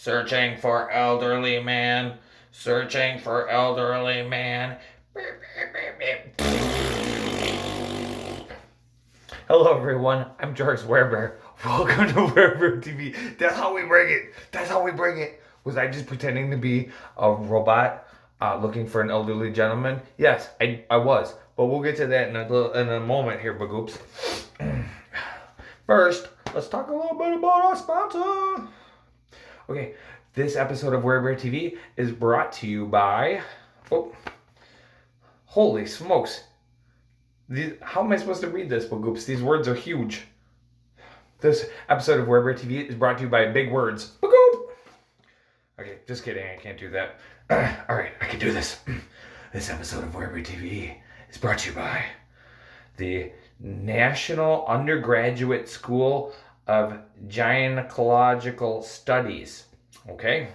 Searching for elderly man. Searching for elderly man. Hello, everyone. I'm Jorges Werebear. Welcome to Werebear TV. That's how we bring it. That's how we bring it. Was I just pretending to be a robot looking for an elderly gentleman? Yes, I was. But we'll get to that in a moment here, Bagoops. First, let's talk a little bit about our sponsor. Okay, this episode of Werebear TV is brought to you by... Oh, holy smokes. How am I supposed to read this, Bagoops? These words are huge. This episode of Werebear TV is brought to you by big words. Bagoop! Okay, just kidding. I can't do that. All right, I can do this. This episode of Werebear TV is brought to you by the National Undergraduate School of Gynecological Studies. Okay?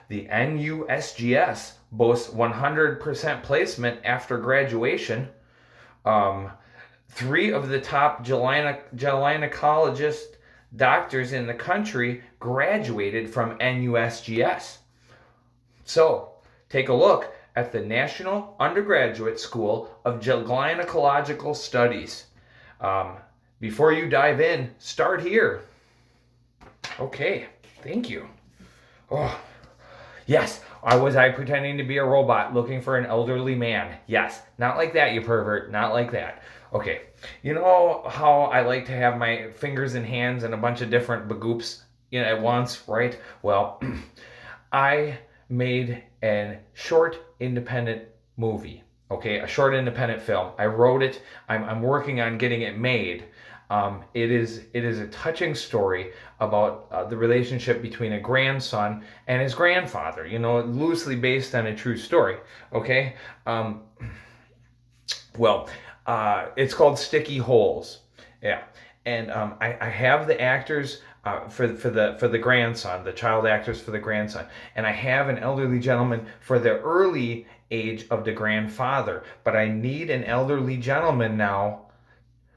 The NUSGS boasts 100% placement after graduation. 3 of the top gynecologist doctors in the country graduated from NUSGS. So, take a look at the National Undergraduate School of Gynecological Studies. Before you dive in, start here. Okay, thank you. Oh, yes, was I pretending to be a robot looking for an elderly man? Yes, not like that, you pervert, not like that. Okay, you know how I like to have my fingers and hands in a bunch of different bagoops at once, right? Well, I made a short independent movie, okay, a short independent film. I wrote it. I'm working on getting it made. It is a touching story about the relationship between a grandson and his grandfather. Loosely based on a true story. Okay. It's called Sticky Holes. Yeah, and I have the actors for the grandson, the child actors for the grandson, and I have an elderly gentleman for the early age of the grandfather. But I need an elderly gentleman now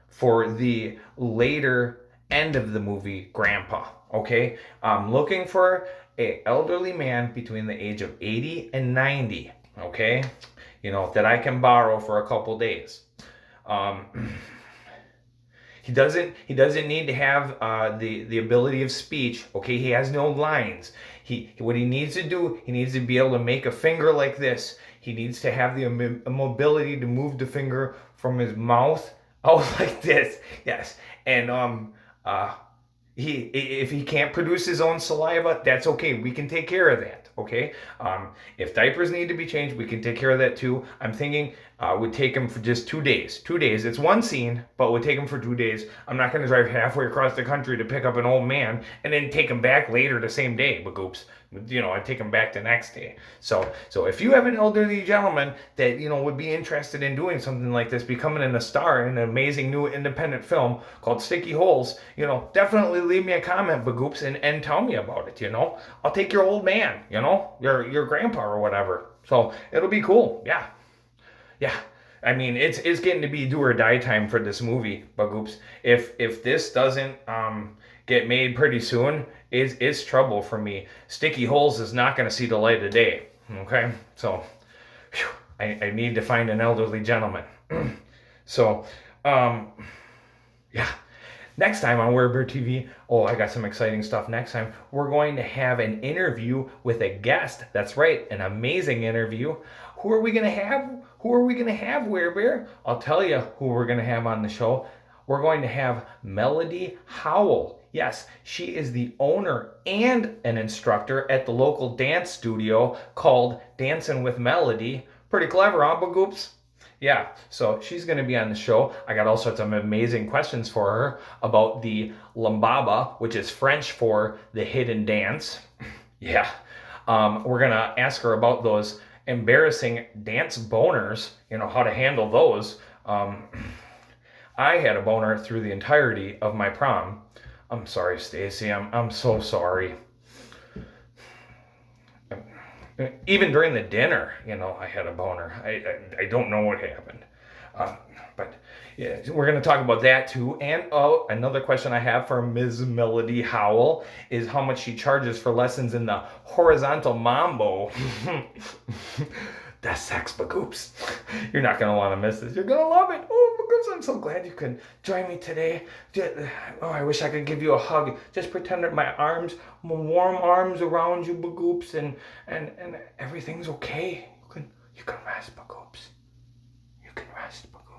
for the later end of the movie, Grandpa. Okay, I'm looking for an elderly man between the age of 80 and 90. Okay, that I can borrow for a couple days. He doesn't need to have the ability of speech. Okay, he has no lines. What he needs to do, he needs to be able to make a finger like this. He needs to have the mobility to move the finger from his mouth out like this. Yes, and if he can't produce his own saliva, that's okay. We can take care of that. Okay. If diapers need to be changed, we can take care of that too. I'm thinking would take him for just 2 days. 2 days. It's one scene, but would take him for 2 days. I'm not going to drive halfway across the country to pick up an old man and then take him back later the same day. But oops, I'd take him back the next day. So if you have an elderly gentleman that would be interested in doing something like this, becoming a star in an amazing new independent film called Sticky Holes, definitely leave me a comment, Bagoops, and tell me about it. I'll take your old man, your grandpa or whatever. So it'll be cool. Yeah. I mean, it's getting to be do or die time for this movie, Bagoops. If this doesn't get made pretty soon, it's trouble for me. Sticky Holes is not going to see the light of day. Okay, so I need to find an elderly gentleman. So, yeah. Next time on Werebear TV, I got some exciting stuff. Next time, we're going to have an interview with a guest. That's right, an amazing interview. Who are we going to have? Werebear? I'll tell you who we're going to have on the show. We're going to have Melody Howell. Yes, she is the owner and an instructor at the local dance studio called Dancing with Melody. Pretty clever, huh, Bagoops? Yeah, so she's going to be on the show. I got all sorts of amazing questions for her about the lambada, which is French for the hidden dance. Yeah, we're going to ask her about those embarrassing dance boners, how to handle those. I had a boner through the entirety of my prom. I'm sorry, Stacy. I'm so sorry. Even during the dinner, I had a boner. I don't know what happened. But yeah, we're going to talk about that too. And oh, another question I have for Ms. Melody Howell is how much she charges for lessons in the horizontal mambo. The sex bagoops. You're not going to want to miss this. You're going to love it. Oh, bagoops, I'm so glad you could join me today. Oh, I wish I could give you a hug. Just pretend that my warm arms around you, bagoops, and everything's okay. You can rest, bagoops. You can rest, bagoops.